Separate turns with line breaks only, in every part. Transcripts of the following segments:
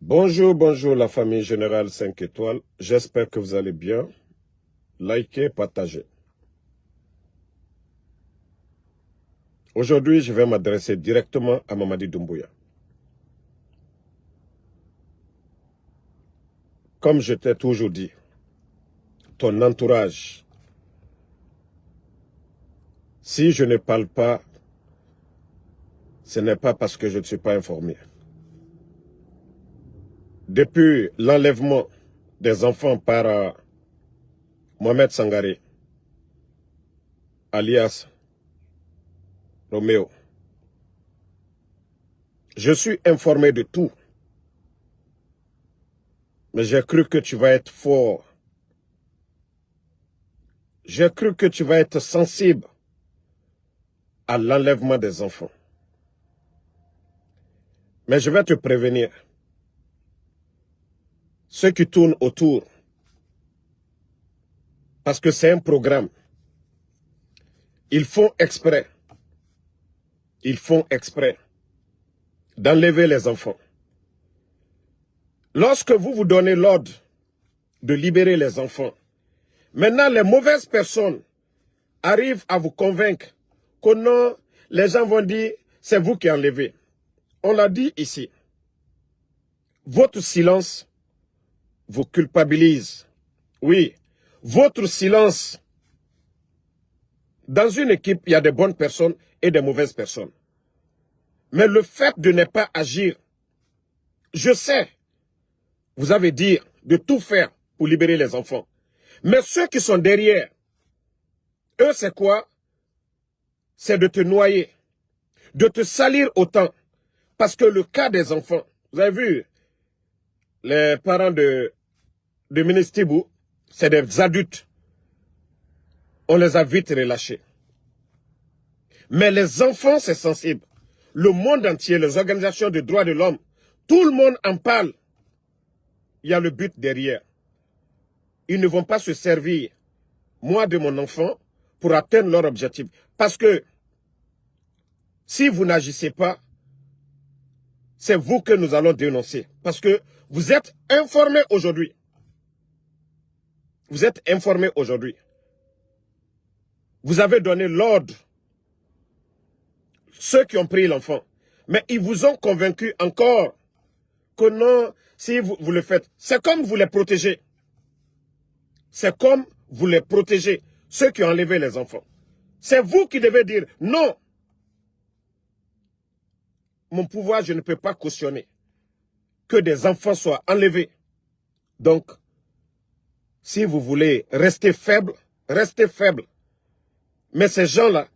Bonjour, bonjour la famille Générale 5 étoiles. J'espère que vous allez bien. Likez, partagez. Aujourd'hui, je vais m'adresser directement à Mamadi Doumbouya. Comme je t'ai toujours dit, ton entourage, si je ne parle pas, ce n'est pas parce que je ne suis pas informé. Depuis l'enlèvement des enfants par Mohamed Sangaré, alias Roméo, je suis informé de tout. Mais j'ai cru que tu vas être fort. J'ai cru que tu vas être sensible à l'enlèvement des enfants. Mais je vais te prévenir. Ceux qui tournent autour, parce que c'est un programme, ils font exprès d'enlever les enfants. Lorsque vous donnez l'ordre de libérer les enfants, maintenant les mauvaises personnes arrivent à vous convaincre que non, les gens vont dire, c'est vous qui enlevez. On l'a dit ici. Votre silence vous culpabilise. Oui, votre silence. Dans une équipe, il y a des bonnes personnes et des mauvaises personnes. Mais le fait de ne pas agir, je sais, vous avez dit de tout faire pour libérer les enfants. Mais ceux qui sont derrière, eux, c'est quoi? C'est de te noyer, de te salir autant. Parce que le cas des enfants, vous avez vu, les parents de ministre Tibou, c'est des adultes. On les a vite relâchés. Mais les enfants, c'est sensible. Le monde entier, les organisations de droits de l'homme, tout le monde en parle. Il y a le but derrière. Ils ne vont pas se servir, moi de mon enfant, pour atteindre leur objectif. Parce que si vous n'agissez pas, c'est vous que nous allons dénoncer. Parce que vous êtes informés aujourd'hui. Vous êtes informés aujourd'hui. Vous avez donné l'ordre. Ceux qui ont pris l'enfant. Mais ils vous ont convaincu encore que non, si vous le faites, c'est comme vous les protégez. C'est comme vous les protégez, ceux qui ont enlevé les enfants. C'est vous qui devez dire non. Mon pouvoir, je ne peux pas cautionner que des enfants soient enlevés. Donc, si vous voulez rester faible, restez faible. Mais ces gens-là,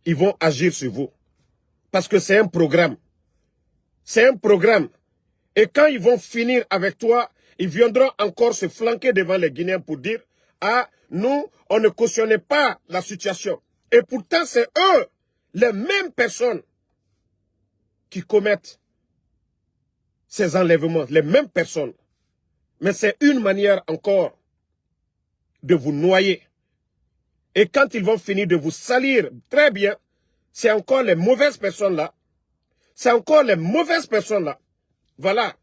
ils vont agir sur vous. Parce que c'est un programme. C'est un programme. Et quand ils vont finir avec toi, ils viendront encore se flanquer devant les Guinéens pour dire « Ah, nous, on ne cautionnait pas la situation. » Et pourtant, c'est eux, les mêmes personnes, qui commettent ces enlèvements, les mêmes personnes. Mais c'est une manière encore de vous noyer. Et quand ils vont finir de vous salir, très bien, c'est encore les mauvaises personnes là. C'est encore les mauvaises personnes là. Voilà.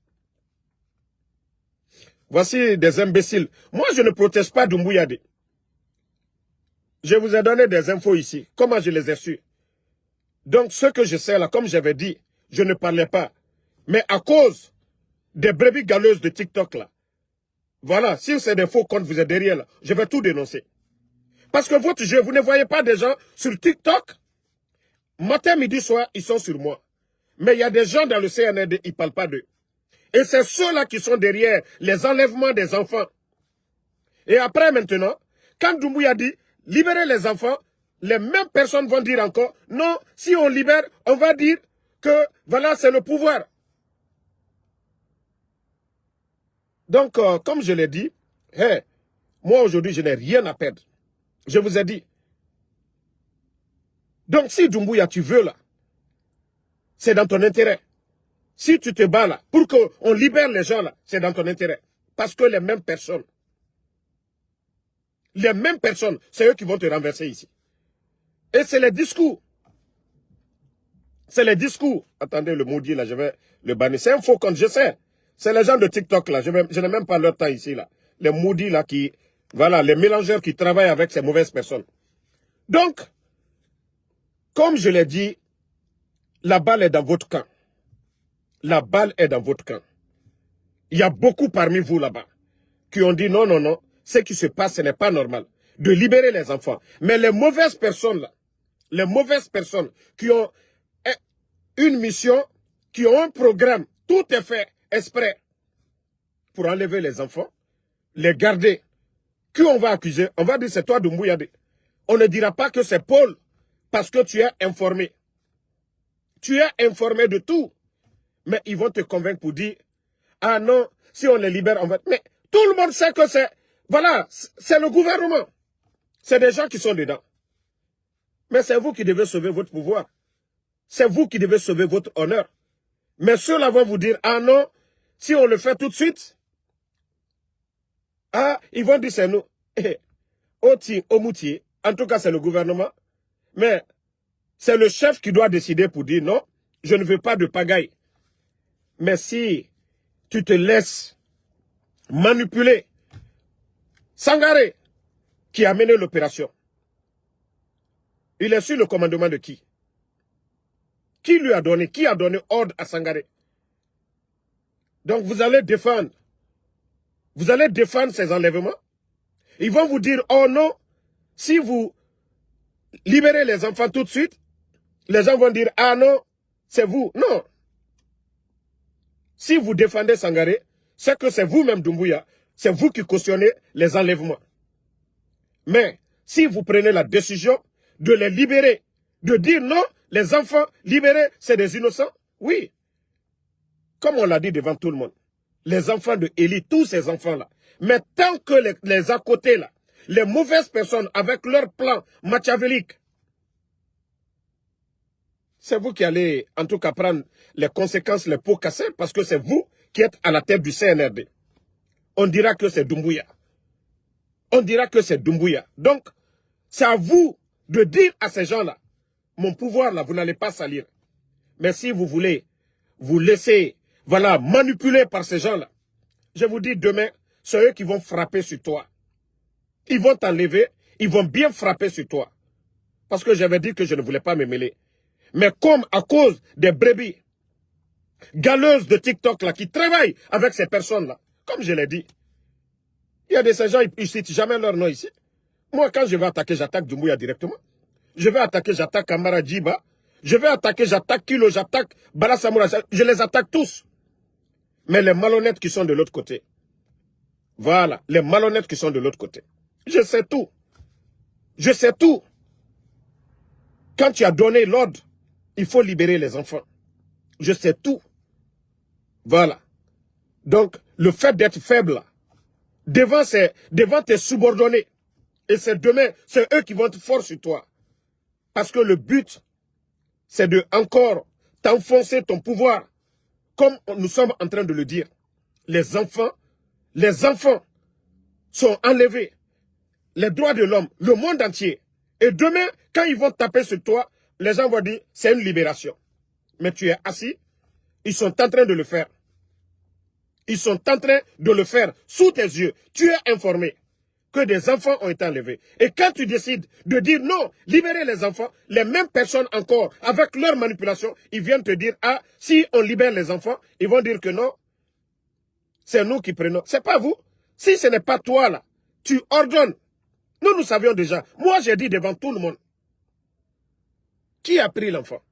Voici des imbéciles. Moi, je ne protège pas Doumbouya. Je vous ai donné des infos ici. Comment je les ai su? Donc, ce que je sais là, comme j'avais dit, je ne parlais pas. Mais à cause des brebis galeuses de TikTok là, voilà, si c'est des faux comptes, vous êtes derrière là, je vais tout dénoncer. Parce que votre jeu, vous ne voyez pas des gens sur TikTok. Matin, midi, soir, ils sont sur moi. Mais il y a des gens dans le CNRD, ils ne parlent pas d'eux. Et c'est ceux-là qui sont derrière les enlèvements des enfants. Et après maintenant, quand Doumbouya dit libérer les enfants, les mêmes personnes vont dire encore, non, si on libère, on va dire que voilà, c'est le pouvoir. Donc, comme je l'ai dit, hey, moi aujourd'hui, je n'ai rien à perdre. Je vous ai dit. Donc, si Doumbouya, tu veux là, c'est dans ton intérêt. Si tu te bats là, pour qu'on libère les gens là, c'est dans ton intérêt. Parce que les mêmes personnes, c'est eux qui vont te renverser ici. Et c'est les discours. C'est les discours. Attendez, le maudit là, je vais le bannir. C'est un faux compte, je sais. C'est les gens de TikTok là, je n'ai même pas leur temps ici là. Les maudits là qui, voilà, les mélangeurs qui travaillent avec ces mauvaises personnes. Donc, comme je l'ai dit, la balle est dans votre camp. La balle est dans votre camp. Il y a beaucoup parmi vous là-bas qui ont dit non, non, non, ce qui se passe, ce n'est pas normal. De libérer les enfants. Mais les mauvaises personnes là, les mauvaises personnes qui ont une mission, qui ont un programme, tout est fait exprès pour enlever les enfants, les garder. Qui on va accuser? On va dire c'est toi Doumbouya. On ne dira pas que c'est Paul parce que tu es informé. Tu es informé de tout. Mais ils vont te convaincre pour dire, ah non, si on les libère, on va... Mais tout le monde sait que c'est... Voilà, c'est le gouvernement. C'est des gens qui sont dedans. Mais c'est vous qui devez sauver votre pouvoir. C'est vous qui devez sauver votre honneur. Mais ceux-là vont vous dire, ah non, si on le fait tout de suite, ah, ils vont dire c'est nous. Oti, Omoutier, en tout cas c'est le gouvernement. Mais c'est le chef qui doit décider pour dire non, je ne veux pas de pagaille. Mais si tu te laisses manipuler, Sangaré, qui a mené l'opération, il est sur le commandement de qui? Qui lui a donné? Qui a donné ordre à Sangaré? Donc vous allez défendre. Vous allez défendre ces enlèvements. Ils vont vous dire, oh non, si vous libérez les enfants tout de suite, les gens vont dire, ah non, c'est vous. Non. Si vous défendez Sangaré, c'est que c'est vous-même Doumbouya. C'est vous qui cautionnez les enlèvements. Mais si vous prenez la décision de les libérer, de dire non, les enfants libérés, c'est des innocents, oui. Comme on l'a dit devant tout le monde, les enfants de Élie, tous ces enfants-là. Mais tant que les à côté là, les mauvaises personnes avec leur plan machiavélique, c'est vous qui allez en tout cas prendre les conséquences, les pots cassés, parce que c'est vous qui êtes à la tête du CNRD. On dira que c'est Doumbouya. On dira que c'est Doumbouya. Donc, c'est à vous de dire à ces gens-là, mon pouvoir là, vous n'allez pas salir. Mais si vous voulez vous laisser, voilà, manipuler par ces gens-là, je vous dis demain, c'est eux qui vont frapper sur toi. Ils vont t'enlever, ils vont bien frapper sur toi. Parce que j'avais dit que je ne voulais pas me mêler. Mais comme à cause des brebis galeuses de TikTok là, qui travaillent avec ces personnes-là, comme je l'ai dit, il y a de ces gens, ils ne citent jamais leur nom ici. Moi, quand je vais attaquer, j'attaque Doumbouya directement. Je vais attaquer, j'attaque Kamara Djiba. Je vais attaquer, j'attaque Kilo, j'attaque Bala Samoura. Je les attaque tous. Mais les malhonnêtes qui sont de l'autre côté. Voilà, les malhonnêtes qui sont de l'autre côté. Je sais tout. Je sais tout. Quand tu as donné l'ordre, il faut libérer les enfants. Je sais tout. Voilà. Donc, le fait d'être faible, là, devant tes subordonnés, et c'est demain, c'est eux qui vont être forts sur toi. Parce que le but, c'est de encore t'enfoncer ton pouvoir. Comme nous sommes en train de le dire. Les enfants sont enlevés. Les droits de l'homme, le monde entier. Et demain, quand ils vont taper sur toi, les gens vont dire, c'est une libération. Mais tu es assis, ils sont en train de le faire. Ils sont en train de le faire sous tes yeux. Tu es informé que des enfants ont été enlevés. Et quand tu décides de dire non, libérer les enfants, les mêmes personnes encore, avec leur manipulation, ils viennent te dire, ah, si on libère les enfants, ils vont dire que non, c'est nous qui prenons. C'est pas vous. Si ce n'est pas toi là, tu ordonnes. Nous savions déjà. Moi, j'ai dit devant tout le monde. Qui a pris l'enfant?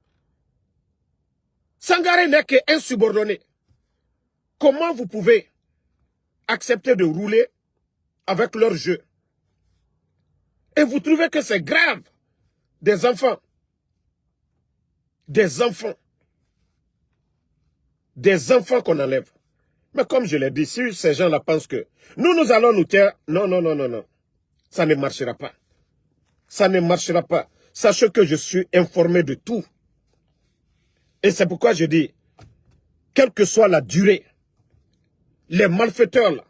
Sangaré n'est qu'un subordonné. Comment vous pouvez accepter de rouler avec leur jeu? Et vous trouvez que c'est grave? Des enfants. Des enfants. Des enfants qu'on enlève. Mais comme je l'ai dit, si ces gens-là pensent que nous allons nous taire, non, non, non, non, non. Ça ne marchera pas. Ça ne marchera pas. Sachez que je suis informé de tout. Et c'est pourquoi je dis, quelle que soit la durée, les malfaiteurs, là,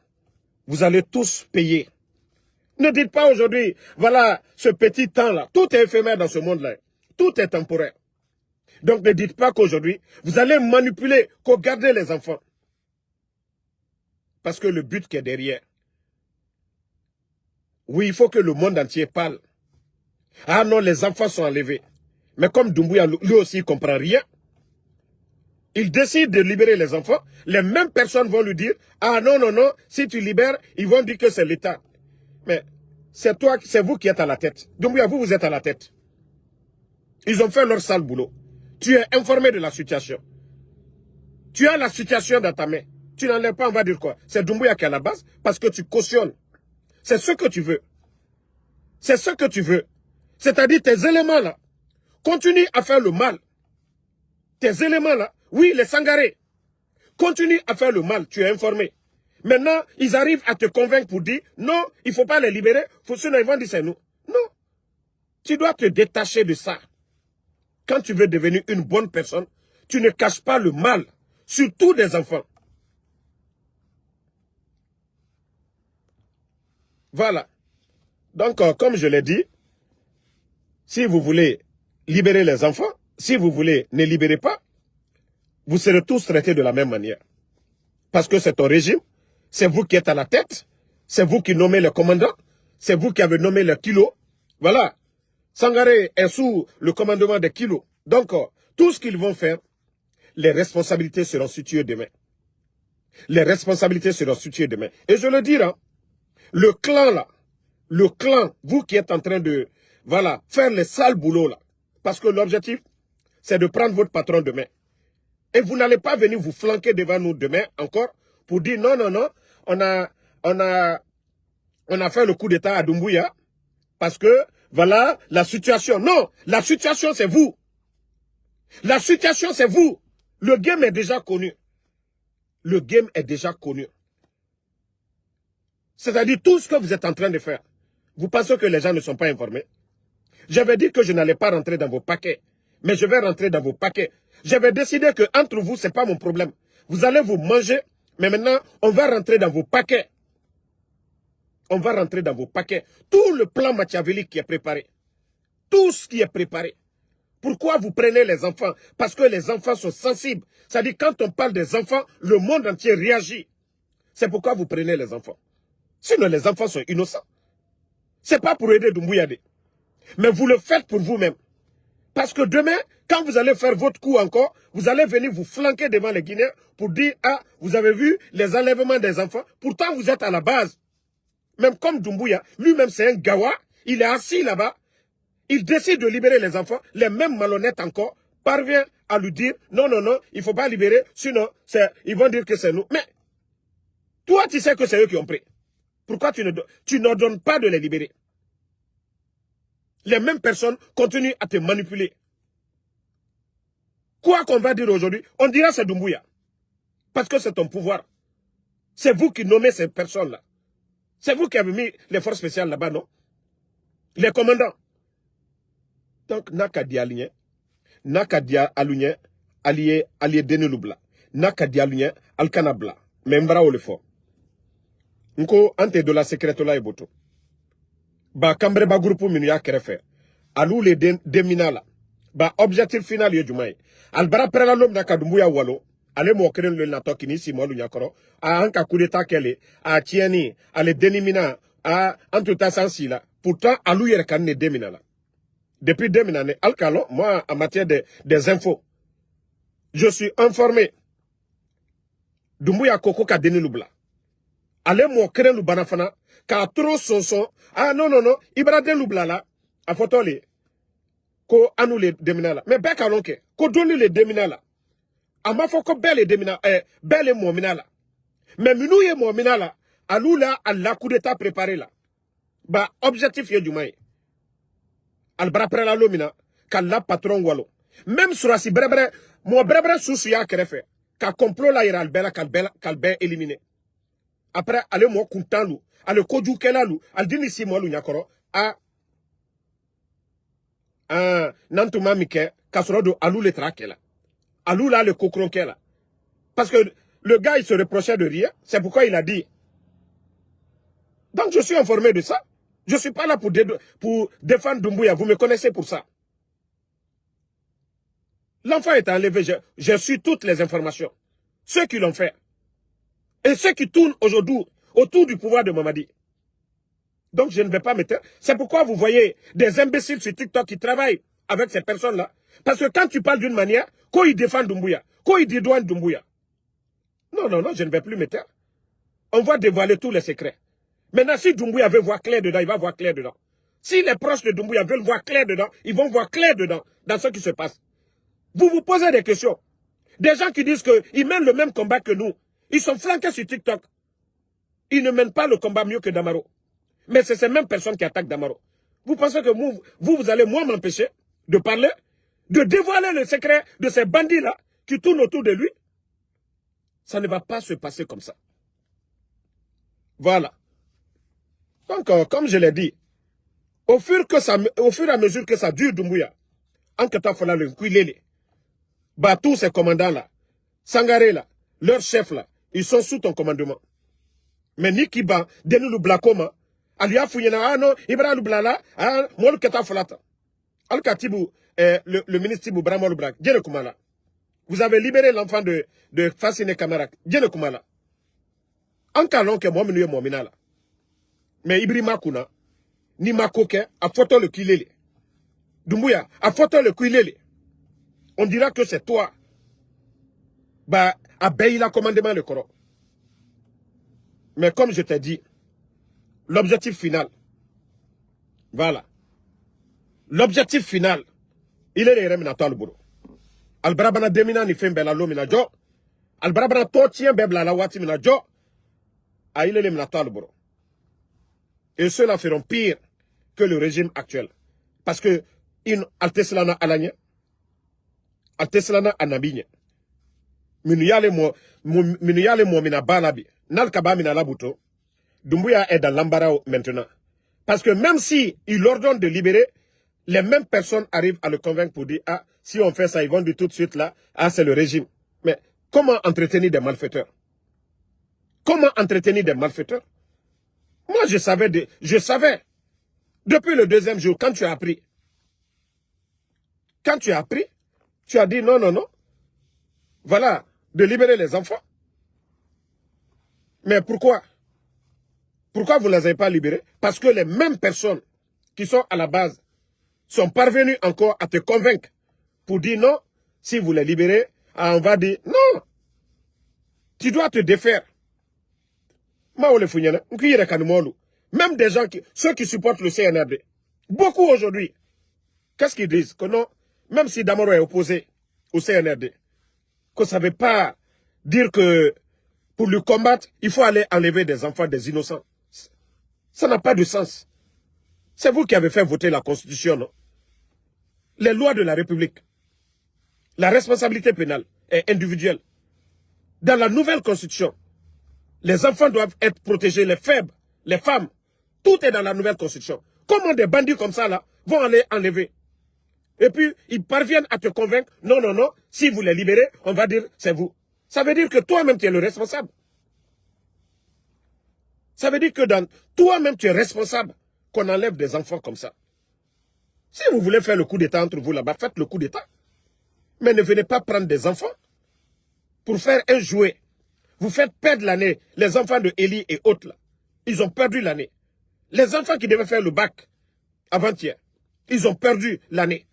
vous allez tous payer. Ne dites pas aujourd'hui, voilà, ce petit temps-là, tout est éphémère dans ce monde-là. Tout est temporaire. Donc ne dites pas qu'aujourd'hui, vous allez manipuler, qu'au garder les enfants. Parce que le but qui est derrière, oui, il faut que le monde entier parle. Ah non, les enfants sont enlevés. Mais comme Doumbouya, lui aussi, il ne comprend rien, il décide de libérer les enfants. Les mêmes personnes vont lui dire, ah non, non, non, si tu libères, ils vont dire que c'est l'État. Mais c'est toi, c'est vous qui êtes à la tête. Doumbouya, vous êtes à la tête. Ils ont fait leur sale boulot. Tu es informé de la situation. Tu as la situation dans ta main. Tu n'enlèves pas, on va dire quoi? C'est Doumbouya qui est à la base parce que tu cautionnes. C'est ce que tu veux. C'est ce que tu veux. C'est-à-dire tes éléments là. Continue à faire le mal. Tes éléments là. Oui, les sangarés. Continue à faire le mal. Tu es informé. Maintenant, ils arrivent à te convaincre pour dire non, il ne faut pas les libérer. Sinon, ils vont dire c'est nous. Non. Tu dois te détacher de ça. Quand tu veux devenir une bonne personne, tu ne caches pas le mal. Surtout des enfants. Voilà. Donc, comme je l'ai dit, si vous voulez libérer les enfants, si vous voulez ne libérer pas, vous serez tous traités de la même manière. Parce que c'est ton régime, c'est vous qui êtes à la tête, c'est vous qui nommez le commandant, c'est vous qui avez nommé le kilo. Voilà. Sangaré est sous le commandement des kilos. Donc, tout ce qu'ils vont faire, les responsabilités seront situées demain. Les responsabilités seront situées demain. Et je le dis, hein, le clan là, le clan, vous qui êtes en train de, voilà, faire les sales boulots là. Parce que l'objectif, c'est de prendre votre patron demain. Et vous n'allez pas venir vous flanquer devant nous demain encore pour dire non, non, non, on a fait le coup d'État à Doumbouya parce que, voilà, la situation. Non, la situation c'est vous. La situation c'est vous. Le game est déjà connu. Le game est déjà connu. C'est-à-dire tout ce que vous êtes en train de faire. Vous pensez que les gens ne sont pas informés? J'avais dit que je n'allais pas rentrer dans vos paquets. Mais je vais rentrer dans vos paquets. J'avais décidé que entre vous, ce n'est pas mon problème. Vous allez vous manger. Mais maintenant, on va rentrer dans vos paquets. On va rentrer dans vos paquets. Tout le plan machiavélique qui est préparé. Tout ce qui est préparé. Pourquoi vous prenez les enfants? Parce que les enfants sont sensibles. C'est-à-dire quand on parle des enfants, le monde entier réagit. C'est pourquoi vous prenez les enfants. Sinon, les enfants sont innocents. Ce n'est pas pour aider Doumbouya. Mais vous le faites pour vous-même. Parce que demain, quand vous allez faire votre coup encore, vous allez venir vous flanquer devant les Guinéens pour dire, ah, vous avez vu les enlèvements des enfants. Pourtant, vous êtes à la base. Même comme Doumbouya, lui-même c'est un gawa, il est assis là-bas. Il décide de libérer les enfants. Les mêmes malhonnêtes encore parviennent à lui dire, non, non, non, il ne faut pas libérer, sinon ils vont dire que c'est nous. Mais toi, tu sais que c'est eux qui ont pris. Pourquoi tu n'ordonnes pas de les libérer? Les mêmes personnes continuent à te manipuler. Quoi qu'on va dire aujourd'hui, on dira c'est Doumbouya. Parce que c'est ton pouvoir. C'est vous qui nommez ces personnes-là. C'est vous qui avez mis les forces spéciales là-bas, non? Les commandants. Donc, Nakadi Aligné, Nakadi Aligné, allié Denelubla, Nakadi Aligné, Alkanabla, Membra Olefo. Nko, ante de la secrétola et boto. Ba kambre ba groupe minu ya kerefe. Alou les deminala. Ba objectif final ye jumai. Albara prela lom na Doumbouya walo. Ale mo keren le nato kini si mo lu nyakoro. A anka coup d'état kele. A tieni. Ale denimina. A antuta sansila. Pourtant, alou yer kan ne deminala. Depuis 2000 années, Alcalo, moi, en matière des infos, je suis informé. Doumbouya Koko ka denilubla. Ale mo keren lu banafana. Ka trop son. Ah non, non, non. Ibra denilubla la. A fotole. Ko anou les deminala. Mais bek alonke. Ko doni les deminala. Ama foko belle demina. Belle mo minala. Mais minouye mo minala. Alou la, à la coup d'état préparé là. Ba, objectif ye du maï. Albara prela lomina. Kala patron walo. Même sur la si brebre. Mo brebre sous ya kerefe. Ka complot la ira albela kalbe éliminé. Après, allez mo content lou. Allez koju kela lou. Al dini si mo lou nyakoro. Nantuma mike. Kasorodo alou le trakela. Alou là le cocronquela. Parce que le gars il se reprochait de rien. C'est pourquoi il a dit. Donc je suis informé de ça. Je ne suis pas là pour défendre Doumbouya. Vous me connaissez pour ça. L'enfant est enlevé. J'ai su toutes les informations. Ceux qui l'ont fait. et ceux qui tournent aujourd'hui autour du pouvoir de Mamadi. Donc je ne vais pas me taire. C'est pourquoi vous voyez des imbéciles sur TikTok qui travaillent avec ces personnes-là. Parce que quand tu parles d'une manière, quand ils défendent Doumbouya, quand ils dédouanent Doumbouya. Non, non, non, je ne vais plus me taire. On va dévoiler tous les secrets. Maintenant, si Doumbouya veut voir clair dedans, il va voir clair dedans. Si les proches de Doumbouya veulent voir clair dedans, ils vont voir clair dedans, dans ce qui se passe. Vous vous posez des questions. Des gens qui disent qu'ils mènent le même combat que nous. Ils sont flanqués sur TikTok. Ils ne mènent pas le combat mieux que Damaro. Mais c'est ces mêmes personnes qui attaquent Damaro. Vous pensez que vous allez moi m'empêcher de parler, de dévoiler le secret de ces bandits-là qui tournent autour de lui? Ça ne va pas se passer comme ça. Voilà. Donc, comme je l'ai dit, au fur et à mesure que ça dure, Doumbouya, en Katafala le Nkwilele, bah, tous ces commandants-là, Sangaré là, leurs chefs là, ils sont sous ton commandement. Mais Nikiba, Denulu Blakoma, Alia Fouyena, ah non, Ibrahim Blala, ah, Mol Katafalata. Al-Katibou, le ministre Tibou Bramol Brak, Djene Koumala. Vous avez libéré l'enfant de Fassine Kamarak, Djene Koumala. En calon que moi, je suis là. Mais Ibrahim Kouna, ni Makoke, a photo le Kilele. Doumbouya, a photo le Kilele. On dira que c'est toi. Bah, a bailli la commandement le Coran. Mais comme je t'ai dit, l'objectif final, voilà. L'objectif final, il est le reminatoire le boulot. Al-Brabana demina ni fembela lo mina jo. Al-Brabana totien bebla la wati mina jo. A il est le reminatoire le boulot. Et ceux-là feront pire que le régime actuel. Parce que, Alteslana alanya, Alteslana anabigne. Minuyale mo mina balabi. Nal kaba mina labuto. Doumbouya est dans l'embarras maintenant. Parce que même si il ordonne de libérer, les mêmes personnes arrivent à le convaincre pour dire, ah, si on fait ça, ils vont dire tout de suite là, ah, c'est le régime. Mais comment entretenir des malfaiteurs? Comment entretenir des malfaiteurs? Moi, je savais, depuis le deuxième jour, quand tu as appris, tu as dit non, non, non. Voilà, de libérer les enfants. Mais pourquoi? Pourquoi vous ne les avez pas libérés? Parce que les mêmes personnes qui sont à la base sont parvenues encore à te convaincre pour dire non, si vous les libérez, on va dire non. Tu dois te défaire. Même des gens, ceux qui supportent le CNRD, beaucoup aujourd'hui, qu'est-ce qu'ils disent? Que non, même si Damaro est opposé au CNRD, que ça ne veut pas dire que pour le combattre, il faut aller enlever des enfants, des innocents. Ça n'a pas de sens. C'est vous qui avez fait voter la Constitution, non? Les lois de la République. La responsabilité pénale est individuelle. Dans la nouvelle Constitution, les enfants doivent être protégés, les faibles, les femmes. Tout est dans la nouvelle Constitution. Comment des bandits comme ça, là, vont aller enlever? Et puis, ils parviennent à te convaincre, non, non, non, si vous les libérez, on va dire, c'est vous. Ça veut dire que toi-même, tu es le responsable. Ça veut dire que toi-même, tu es responsable qu'on enlève des enfants comme ça. Si vous voulez faire le coup d'État entre vous là-bas, faites le coup d'État. Mais ne venez pas prendre des enfants pour faire un jouet. Vous faites perdre l'année. Les enfants de Eli et autres là, ils ont perdu l'année. Les enfants qui devaient faire le bac avant-hier, ils ont perdu l'année.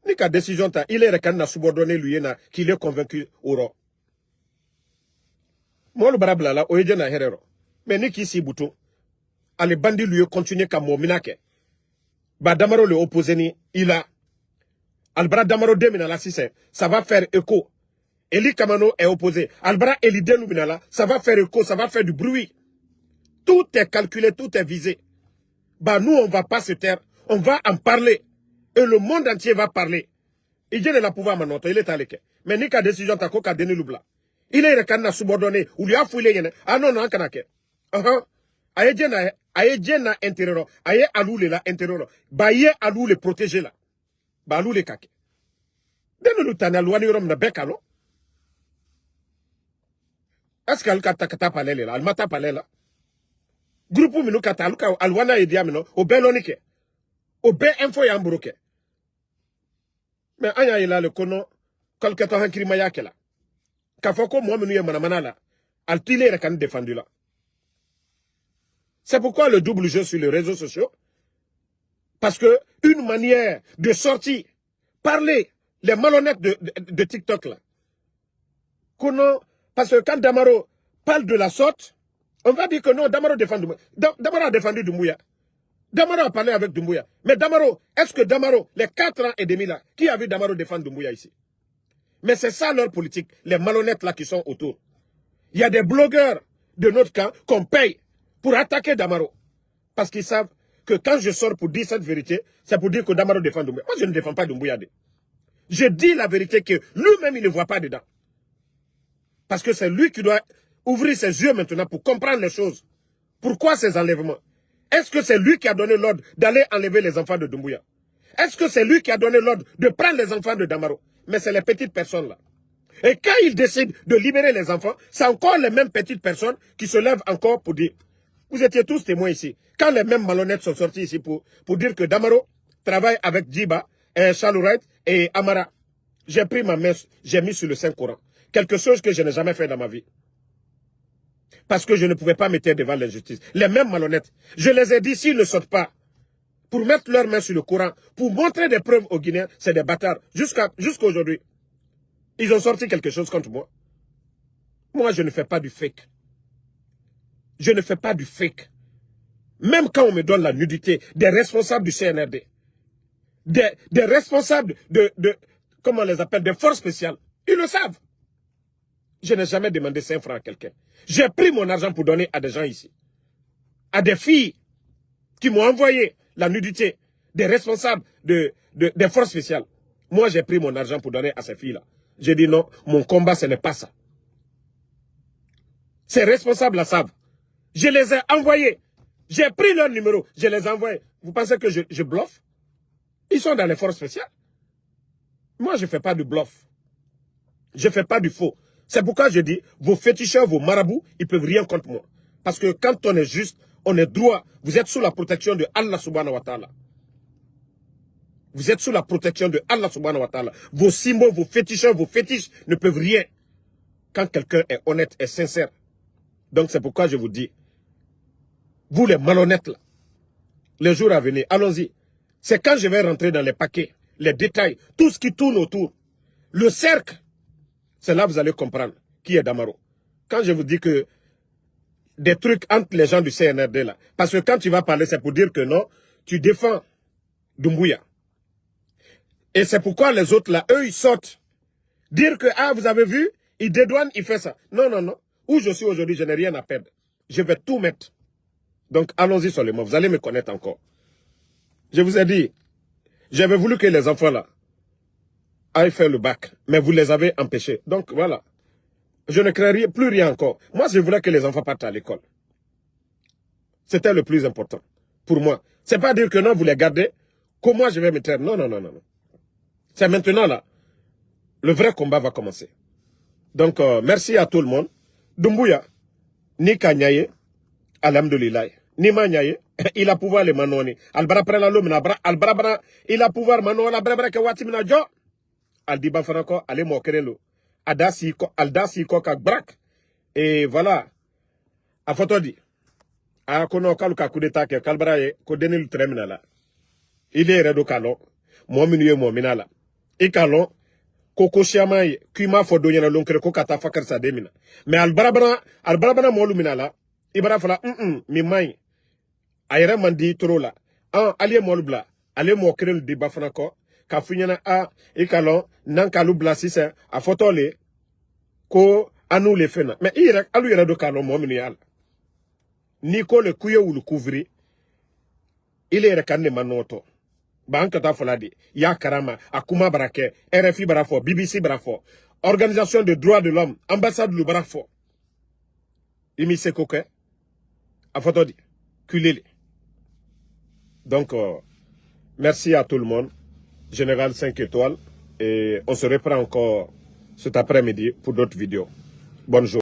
Nika décision ta, il est reconnu subordonné lui qu'il est convaincu au roi. Moi le barabla là, oye na herero. Mais Niki si bouton, allez bandit lui continuer comme mominake. Ba Damaro le opposé ni, il a. Albra Damaro demina la sise, ça va faire écho. Eli Kamano est opposé. Albra Eli Denubinala, ça va faire écho, ça va faire du bruit. Tout est calculé, tout est visé. Bah nous, on va pas se taire. On va en parler. Et le monde entier va parler. Il y a la pouvoir maintenant, il est à l'équerre. Mais ni qu'à décision ta coca Denis Loubla. Il est reconnu subordonné, ou lui a fouillé. Ah non, non, kanake. Aye na intérieur. Aye alou le la intérieur. Bah yé alou le protéger là. Bah alou le kake. Denis Loutana, louani rom na bekalo. Est-ce qu'elle kata palele là? Elle m'a tapalé là. Groupe minu kata aluka alwana ediamino au belonike. Au be info yambroke. Mais anya ila le kono kolkata hankiri mayake là. Kafoko Mohamedou Manamana là. Altile est quand défendu là. C'est pourquoi le double jeu sur les réseaux sociaux. Parce que une manière de sortir, parler, les malhonnêtes de TikTok là. Parce que quand Damaro parle de la sorte, on va dire que non, Damaro défend Doumbouya. Damaro a défendu Doumbouya. Damaro a parlé avec Doumbouya. Mais Damaro, est-ce que Damaro, les 4 ans et demi là, qui a vu Damaro défendre Doumbouya ici? Mais c'est ça leur politique, les malhonnêtes là qui sont autour. Il y a des blogueurs de notre camp qu'on paye pour attaquer Damaro. Parce qu'ils savent que quand je sors pour dire cette vérité, c'est pour dire que Damaro défend Doumbouya. Moi, je ne défends pas Doumbouya. Je dis la vérité que lui-même, il ne voit pas dedans. Parce que c'est lui qui doit ouvrir ses yeux maintenant pour comprendre les choses. Pourquoi ces enlèvements? Est-ce que c'est lui qui a donné l'ordre d'aller enlever les enfants de Doumbouya? Est-ce que c'est lui qui a donné l'ordre de prendre les enfants de Damaro? Mais c'est les petites personnes là. Et quand il décide de libérer les enfants, c'est encore les mêmes petites personnes qui se lèvent encore pour dire. Vous étiez tous témoins ici. Quand les mêmes malhonnêtes sont sortis ici pour dire que Damaro travaille avec Djiba, Chalourait et Amara. J'ai pris ma main, j'ai mis sur le Saint-Coran. Quelque chose que je n'ai jamais fait dans ma vie. Parce que je ne pouvais pas me taire devant l'injustice. Les mêmes malhonnêtes. Je les ai dit, s'ils ne sortent pas, pour mettre leurs mains sur le Coran, pour montrer des preuves aux Guinéens, c'est des bâtards. Jusqu'à aujourd'hui. Ils ont sorti quelque chose contre moi. Moi, je ne fais pas du fake. Je ne fais pas du fake. Même quand on me donne la nudité des responsables du CNRD, des responsables comment on les appelle, des forces spéciales, ils le savent. Je n'ai jamais demandé 5 francs à quelqu'un. J'ai pris mon argent pour donner à des gens ici. À des filles qui m'ont envoyé la nudité des responsables des forces spéciales. Moi, j'ai pris mon argent pour donner à ces filles-là. J'ai dit non, mon combat, ce n'est pas ça. Ces responsables-là savent. Je les ai envoyés. J'ai pris leur numéro, je les ai envoyés. Vous pensez que je bluffe? Ils sont dans les forces spéciales. Moi, je ne fais pas du bluff. Je ne fais pas du faux. C'est pourquoi je dis, vos féticheurs, vos marabouts, ils ne peuvent rien contre moi. Parce que quand on est juste, on est droit, vous êtes sous la protection de Allah subhanahu wa ta'ala. Vous êtes sous la protection de Allah subhanahu wa ta'ala. Vos symboles, vos féticheurs, vos fétiches ne peuvent rien. Quand quelqu'un est honnête et sincère. Donc c'est pourquoi je vous dis, vous les malhonnêtes là, les jours à venir, allons-y. C'est quand je vais rentrer dans les paquets, les détails, tout ce qui tourne autour. Le cercle, c'est là que vous allez comprendre qui est Damaro. Quand je vous dis que des trucs entre les gens du CNRD là, parce que quand tu vas parler, c'est pour dire que non, tu défends Doumbouya. Et c'est pourquoi les autres là, eux, ils sortent. Dire que, ah, vous avez vu, il dédouane, il fait ça. Non, non, non. Où je suis aujourd'hui, je n'ai rien à perdre. Je vais tout mettre. Donc, allons-y seulement. Vous allez me connaître encore. Je vous ai dit, j'avais voulu que les enfants là aillent faire le bac, mais vous les avez empêchés. Donc, voilà. Je ne crée plus rien encore. Moi, je voulais que les enfants partent à l'école. C'était le plus important pour moi. C'est pas dire que non, vous les gardez, que moi je vais me taire. Non, non, non, non. C'est maintenant là. Le vrai combat va commencer. Donc, merci à tout le monde. Doumbouya, ni Kanyaye, alhamdulillah. Ni Manyaye, il a pouvoir les manoni. Albarabra la lumina, albarabra, il a pouvoir mano, albarabra ke watimina jo. Aldiba franco, ale mokerelo. Adasi ko kak brak. Et voilà. A photo di. A kono kaluka kudeta ke kalbaraye, ko denil tremina la. Il est redo kalon. Mominu momina la. I kalon. Koko Shiamaye, Kuma Fodo yana lonkere ko kata fakar sa demina. Mais albarabana molu minala, ibara fala mi mai. Ayere mandi toro la. Aliye molu bla, aliye mo kerel di bafana ko, ka funyana ikalon nan kalu bla sise a fotole ko anu le fena. Mais ire alu yere do kalon mo minu yala. Ni ko le kuye ou le couvrir. Il est rekane manoto. Bankata Foladi, Ya Karama, Akuma Barake, RFI Barafo, BBC Barafo, Organisation des droits de l'homme, Ambassade du Barafo. Imi Sekoke, Afotodi, Kulili. Donc, merci à tout le monde. Général 5 étoiles. Et on se reprend encore cet après-midi pour d'autres vidéos. Bonne journée.